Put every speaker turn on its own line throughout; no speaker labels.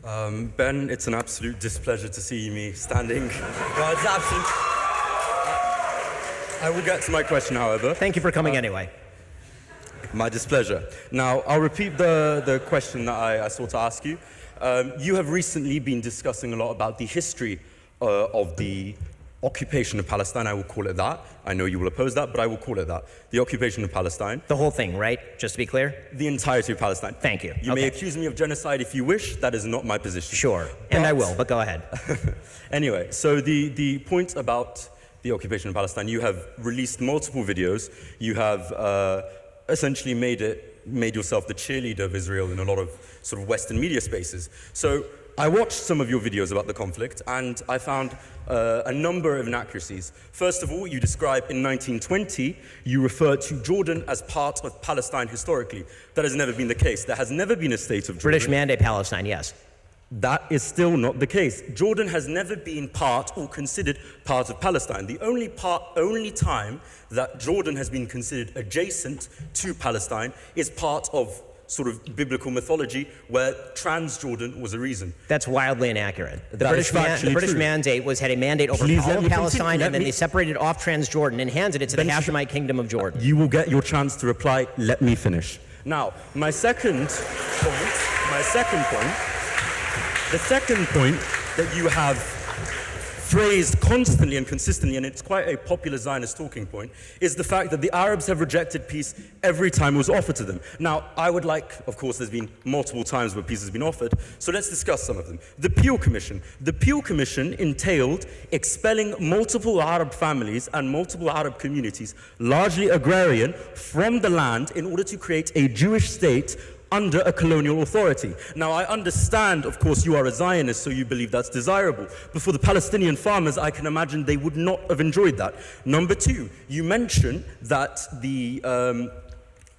Ben, it's an absolute displeasure to see me standing. Well, it's absolute. I will get to my question, however.
Thank you for coming anyway.
My displeasure. Now, I'll repeat the question that I sought to ask you. You have recently been discussing a lot about the history of the occupation of Palestine. I will call it that. I know you will oppose that, but I will call it that. The occupation of Palestine.
The whole thing, right? Just to be clear?
The entirety of Palestine.
Thank you.
You may accuse me of genocide if you wish. That is not my position.
Sure, and I will, but go ahead.
Anyway, so the point about the occupation of Palestine, you have released multiple videos. You have essentially made yourself the cheerleader of Israel in a lot of sort of Western media spaces. So I watched some of your videos about the conflict, and I found a number of inaccuracies. First of all, you describe in 1920, you refer to Jordan as part of Palestine historically. That has never been the case. There has never been a state of Jordan.
British Mandate Palestine, yes.
That is still not the case. Jordan has never been part or considered part of Palestine. The only time that Jordan has been considered adjacent to Palestine is part of sort of biblical mythology where Transjordan was a reason.
That's wildly inaccurate. The
That
British mandate had a mandate over all of Palestine, and then they separated off Transjordan and handed it to the Hashemite Kingdom of Jordan.
You will get your chance to reply. Let me finish. Now, the second point that you have phrased constantly and consistently, and it's quite a popular Zionist talking point, is the fact that the Arabs have rejected peace every time it was offered to them. Now, I would like, of course, there's been multiple times where peace has been offered, so let's discuss some of them. The Peel Commission. The Peel Commission entailed expelling multiple Arab families and multiple Arab communities, largely agrarian, from the land in order to create a Jewish state under a colonial authority. Now, I understand, of course, you are a Zionist, so you believe that's desirable. But for the Palestinian farmers, I can imagine they would not have enjoyed that. Number two, you mentioned that that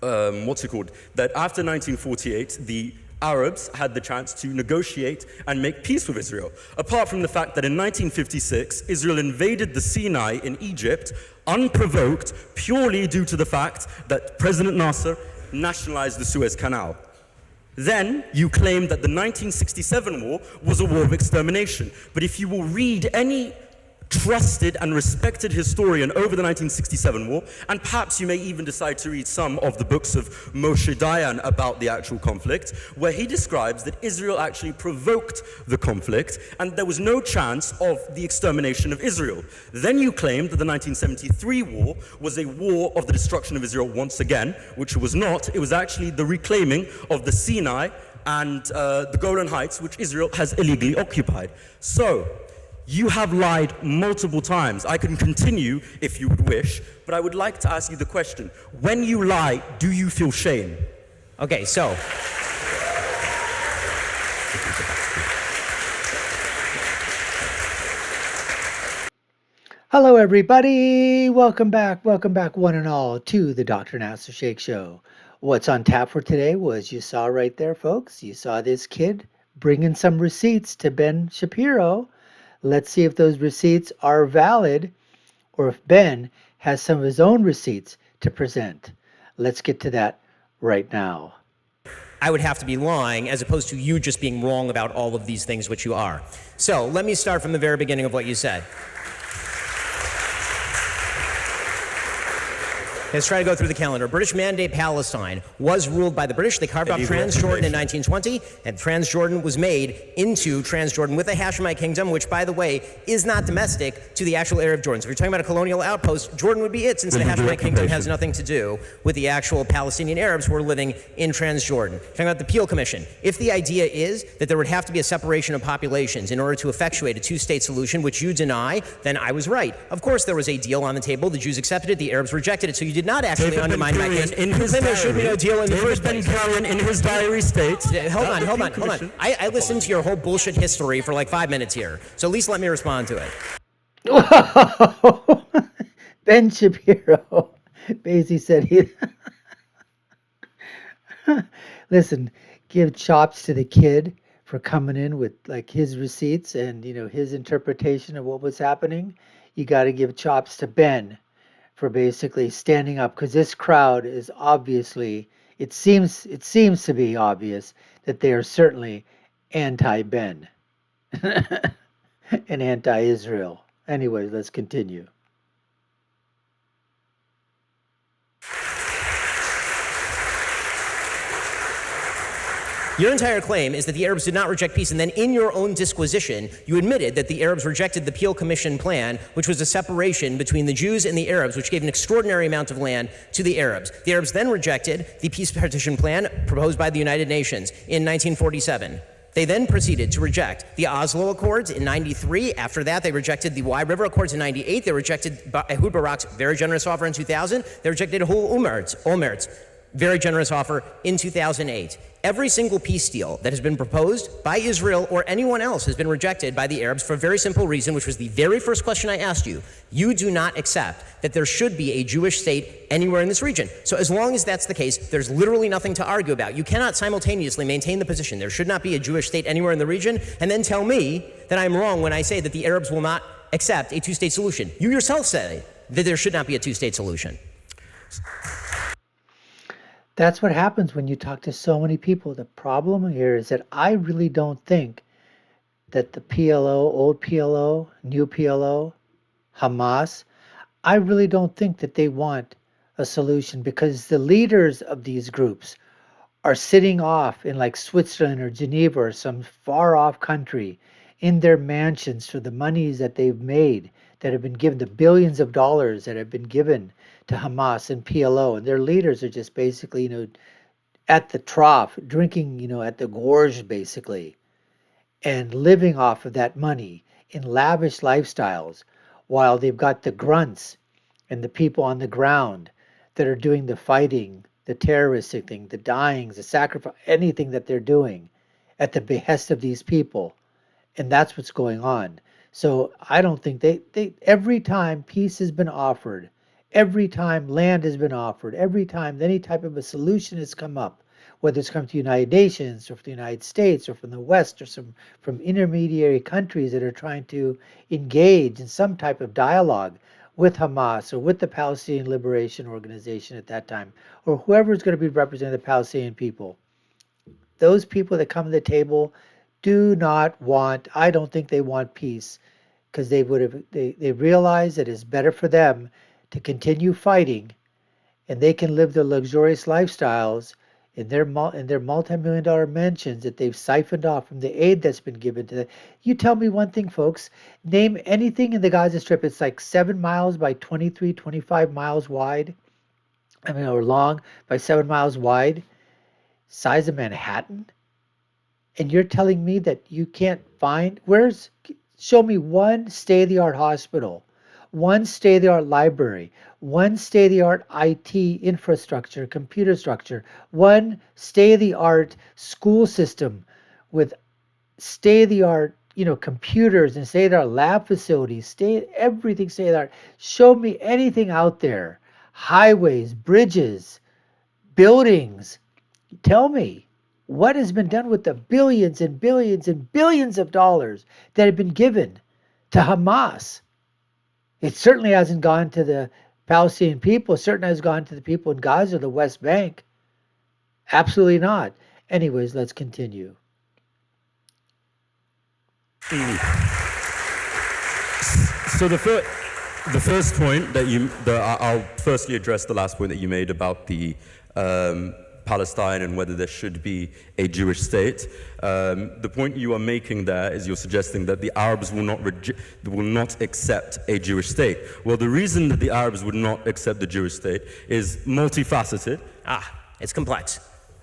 after 1948, the Arabs had the chance to negotiate and make peace with Israel. Apart from the fact that in 1956, Israel invaded the Sinai in Egypt, unprovoked, purely due to the fact that President Nasir nationalized the Suez Canal. Then you claim that the 1967 war was a war of extermination. But if you will read any trusted and respected historian over the 1967 war, and perhaps you may even decide to read some of the books of Moshe Dayan about the actual conflict, where he describes that Israel actually provoked the conflict and there was no chance of the extermination of Israel. Then you claim that the 1973 war was a war of the destruction of Israel once again, which it was not. It was actually the reclaiming of the Sinai and the Golan Heights, which Israel has illegally occupied. So, you have lied multiple times. I can continue if you would wish, but I would like to ask you the question. When you lie, do you feel shame?
Okay, so.
Hello, everybody. Welcome back, one and all, to the Dr. Nasir Shaikh Show. What's on tap for today was, you saw right there, folks, you saw this kid bringing some receipts to Ben Shapiro. Let's see if those receipts are valid or if Ben has some of his own receipts to present. Let's get to that right now.
I would have to be lying as opposed to you just being wrong about all of these things, which you are. So let me start from the very beginning of what you said. Let's try to go through the calendar. British Mandate Palestine was ruled by the British. They carved out Transjordan in 1920, and Transjordan was made into Transjordan with the Hashemite Kingdom, which, by the way, is not domestic to the actual area of Jordan. So if you're talking about a colonial outpost, Jordan would be it, since the Hashemite Kingdom has nothing to do with the actual Palestinian Arabs who are living in Transjordan. Talking about the Peel Commission. If the idea is that there would have to be a separation of populations in order to effectuate a two-state solution, which you deny, then I was right. Of course, there was a deal on the table. The Jews accepted it. The Arabs rejected it. So you did not actually undermine my case. There should be no deal in the first place.
In his diary states.
Hold on. I listened to your whole bullshit history for like 5 minutes here. So at least let me respond to it.
Whoa! Ben Shapiro basically said he... Listen, give chops to the kid for coming in with like his receipts and, you know, his interpretation of what was happening. You got to give chops to Ben for basically standing up, because this crowd is obviously, it seems to be obvious that they are certainly anti-Ben and anti-Israel. Anyways, let's continue.
Your entire claim is that the Arabs did not reject peace, and then in your own disquisition, you admitted that the Arabs rejected the Peel Commission plan, which was a separation between the Jews and the Arabs, which gave an extraordinary amount of land to the Arabs. The Arabs then rejected the peace partition plan proposed by the United Nations in 1947. They then proceeded to reject the Oslo Accords in 93. After that, they rejected the Wye River Accords in 98. They rejected Ehud Barak's very generous offer in 2000. They rejected Olmert's very generous offer in 2008. Every single peace deal that has been proposed by Israel or anyone else has been rejected by the Arabs for a very simple reason, which was the very first question I asked you. You do not accept that there should be a Jewish state anywhere in this region. So as long as that's the case, there's literally nothing to argue about. You cannot simultaneously maintain the position there should not be a Jewish state anywhere in the region and then tell me that I'm wrong when I say that the Arabs will not accept a two-state solution. You yourself say that there should not be a two-state solution.
That's what happens when you talk to so many people. The problem here is that I really don't think that the PLO, old PLO, new PLO, Hamas, I really don't think that they want a solution, because the leaders of these groups are sitting off in like Switzerland or Geneva or some far off country in their mansions for the monies that they've made, that have been given, the billions of dollars that have been given to Hamas and PLO, and their leaders are just basically, at the trough, drinking, at the gorge, basically, and living off of that money in lavish lifestyles, while they've got the grunts and the people on the ground that are doing the fighting, the terroristic thing, the dyings, the sacrifice, anything that they're doing at the behest of these people. And that's what's going on. So I don't think they every time peace has been offered, every time land has been offered, every time any type of a solution has come up, whether it's come to the United Nations or from the United States or from the West or from intermediary countries that are trying to engage in some type of dialogue with Hamas or with the Palestinian Liberation Organization at that time, or whoever is going to be representing the Palestinian people. Those people that come to the table do not want, I don't think they want peace, because they realize that it's better for them to continue fighting, and they can live their luxurious lifestyles in their multi-million-dollar mansions that they've siphoned off from the aid that's been given to them. You tell me one thing, folks. Name anything in the Gaza Strip. It's like 7 miles by 23, 25 miles wide. Or long by 7 miles wide. Size of Manhattan. And you're telling me that you can't find... Show me one state-of-the-art hospital, one state-of-the-art library, one state-of-the-art IT infrastructure, computer structure, one state-of-the-art school system with state-of-the-art, computers and state-of-the-art lab facilities, everything state-of-the-art. Show me anything out there. Highways, bridges, buildings. Tell me. What has been done with the billions and billions and billions of dollars that have been given to Hamas? It certainly hasn't gone to the Palestinian people. It certainly has gone to the people in Gaza, the West Bank. Absolutely not. Anyways, let's continue.
So the first point I'll firstly address the last point that you made about the Palestine and whether there should be a Jewish state. The point you are making there is you're suggesting that the Arabs will not accept a Jewish state. Well, the reason that the Arabs would not accept the Jewish state is multifaceted.
It's complex.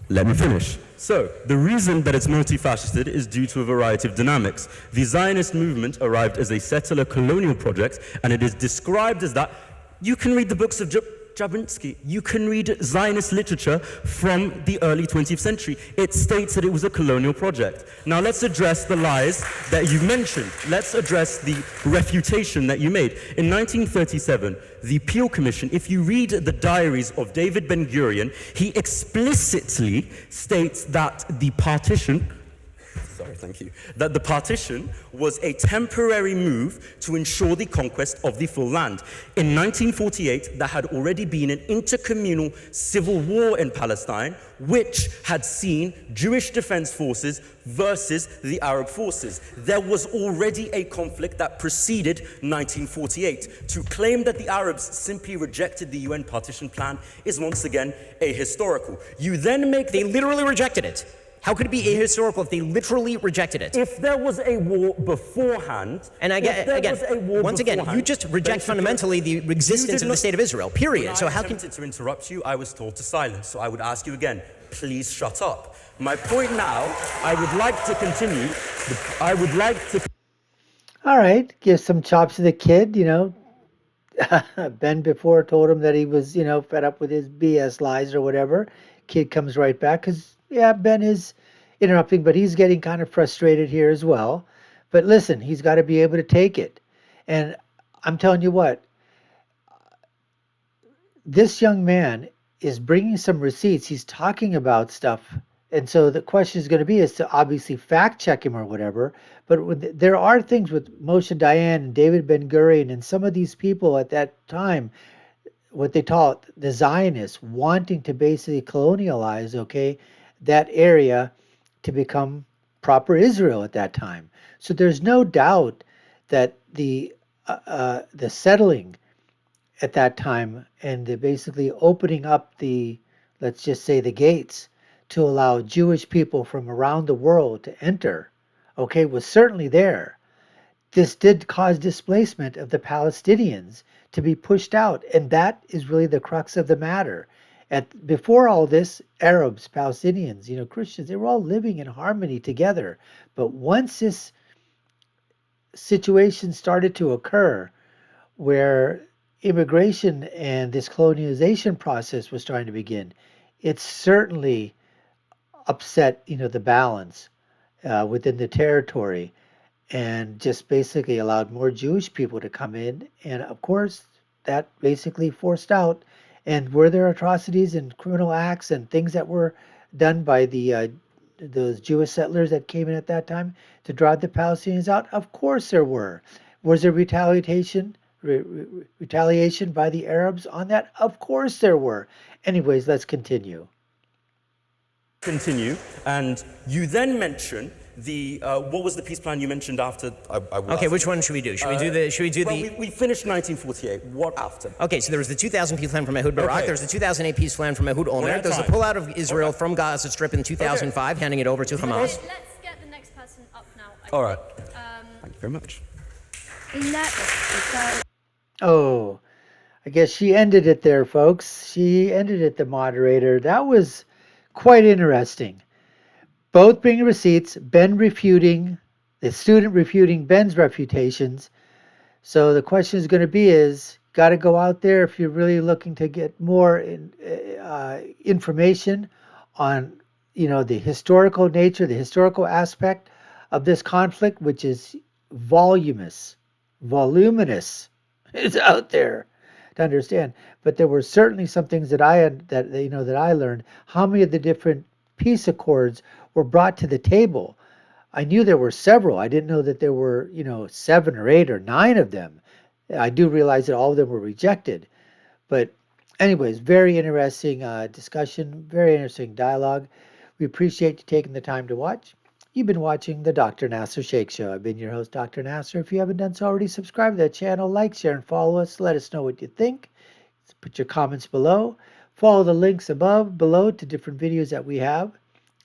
Let me finish. So, the reason that it's multifaceted is due to a variety of dynamics. The Zionist movement arrived as a settler colonial project, and it is described as that. You can read the books of Jablonski. You can read Zionist literature from the early 20th century. It states that it was a colonial project. Now let's address the lies that you mentioned. Let's address the refutation that you made. In 1937, the Peel Commission, if you read the diaries of David Ben-Gurion, he explicitly states that the partition... Sorry. sorry, thank you, that the partition was a temporary move to ensure the conquest of the full land. In 1948, there had already been an intercommunal civil war in Palestine, which had seen Jewish defense forces versus the Arab forces. There was already a conflict that preceded 1948. To claim that the Arabs simply rejected the UN partition plan is once again ahistorical. You then make...
They literally rejected it. How could it be ahistorical if they literally rejected it?
If there was a war beforehand...
And once again, you just reject fundamentally the existence of the State of Israel, period. So how can...
When I attempted to interrupt you, I was told to silence. So I would ask you again, please shut up. My point now, I would like to continue.
All right, give some chops to the kid, Ben before told him that he was, fed up with his BS lies or whatever. Kid comes right back because, yeah, Ben is interrupting, but he's getting kind of frustrated here as well. But listen, he's got to be able to take it. And I'm telling you what, this young man is bringing some receipts. He's talking about stuff. And so the question is going to be is to obviously fact check him or whatever. But there are things with Moshe Dayan and David Ben-Gurion and some of these people at that time, what they call the Zionists, wanting to basically colonialize, that area to become proper Israel at that time. So there's no doubt that the settling at that time and the basically opening up let's just say the gates to allow Jewish people from around the world to enter, was certainly there. This did cause displacement of the Palestinians to be pushed out, and that is really the crux of the matter. Before all this, Arabs, Palestinians, Christians, they were all living in harmony together. But once this situation started to occur where immigration and this colonialization process was trying to begin, it certainly upset, the balance within the territory and just basically allowed more Jewish people to come in. And of course, that basically forced out. And were there atrocities and criminal acts and things that were done by those Jewish settlers that came in at that time to drive the Palestinians out? Of course there were. Was there retaliation by the Arabs on that? Of course there were. Anyways, let's continue.
And you then mention what was the peace plan you mentioned after?
Okay, which one should we do? Should we do the?
We finished 1948. What after?
Okay, so there was the 2000 peace plan from Ehud Barak. There was the 2008 peace plan from Ehud Olmert. There was the pullout of Israel from Gaza Strip in 2005, handing it over to Hamas.
Let's get the next person up now.
All right. Thank you very much.
Oh, I guess she ended it there, folks. She ended it, the moderator. That was quite interesting. Both bringing receipts, the student refuting Ben's refutations. So the question is going to be got to go out there if you're really looking to get more information on, the historical nature, the historical aspect of this conflict, which is voluminous. It's out there to understand. But there were certainly some things that I learned. How many of the different peace accords were brought to the table? I knew there were several. I didn't know that there were, 7 or 8 or 9 of them. I do realize that all of them were rejected. But anyways, very interesting discussion, very interesting dialogue. We appreciate you taking the time to watch. You've been watching the Dr. Nasir Shaikh Show. I've been your host, Dr. Nasir. If you haven't done so already, subscribe to that channel, like, share, and follow us. Let us know what you think. Put your comments below. Follow the links below to different videos that we have.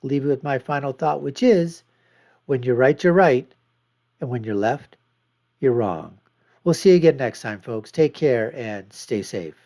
Leave you with my final thought, which is, when you're right, you're right. And when you're left, you're wrong. We'll see you again next time, folks. Take care and stay safe.